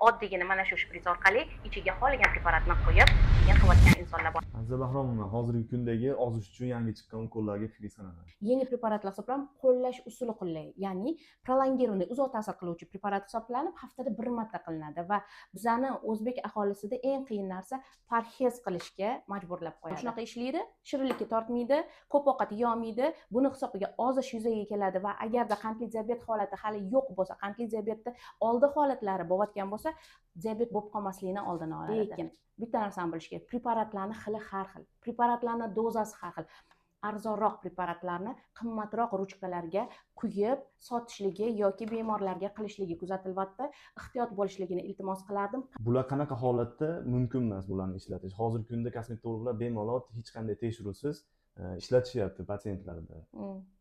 oddiygina mana shu shpris orqali ichiga xohlagan preparatni qo'yib keyin qilayotgan insonlar bor. Aziza Bahromova, hozirgi kundagi ozish uchun yangi chiqqan ukollarga fikr sanadi. Yeni preparatlar hisoblanib, qo'llash usuli qulay. Ya'ni prolongirованный uzoq ta'sir qiluvchi preparat hisoblanib, haftada bir marta qilinadi va bizani o'zbek aholisida eng qiyin narsa parhez qilishga majburlab qo'yadi. Shunaqa ishlaydi, shirinlikka tortmaydi, ko'p ovqat yemaydi, buni hisobiga ozish yuzaga keladi va agarda qandli diabet holati hali yo'q bo'lsa, qandli diabetni oldi holatlari bo'layotgan bo'lsa, diabet bo'lib qolmasligini oldini oladi. Lekin bitta narsani bilish kerak, preparatlarning xili har xil, preparatlarning dozasi har xil. Arzonroq preparatlarni qimmatroq ruchkalarga quyib sotishligi yoki bemorlarga qilishligi kuzatilyapti. Ehtiyot bo'lishligini iltimos qilardim. Bular qanaqa holatda mumkin emas bularni ishlatish? Hozirgi kunda kosmetologlar bemalol hech qanday tekshirusiz ishlatishyapti patsientlarda.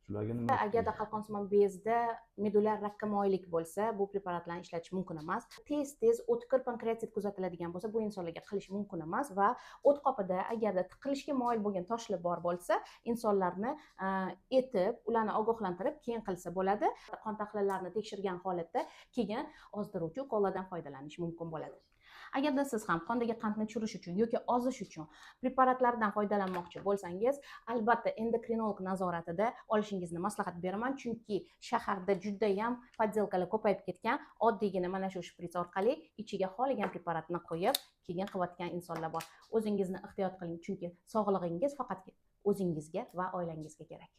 Shularga nima? Agarda qalqonsimon bezda medulyar rakka moyillik bo'lsa, bu preparatlarni ishlatish mumkin emas. Tez o'tkir pankreatit kuzatiladigan bo'lsa, bu insonlarga qilish mumkin emas va o't qopida agarda tiqilishga moyil bo'lgan toshlar bor bo'lsa, insonlarni etib, ularni ogohlantirib, keyin qilsa bo'ladi. Qon tahlillerini tekshirgan holatda keyin ozdiruvchi ukollardan foydalanish mumkin bo'ladi. Agarda siz ham qondagi qandni tushirish uchun yoki ozish uchun preparatlardan foydalanmoqchi bo'lsangiz, albatta endokrinolog nazoratida olishingizni maslahat beraman, chunki shaharda juda ham poddelkalar ko'payib ketgan. Oddiygina mana shu shpris orqali ichiga xohlagan preparatni qo'yib, keyin qilayotgan insonlar bor. O'zingizni ehtiyot qiling, chunki sog'lig'ingiz faqat o'zingizga va oilangizga kerak.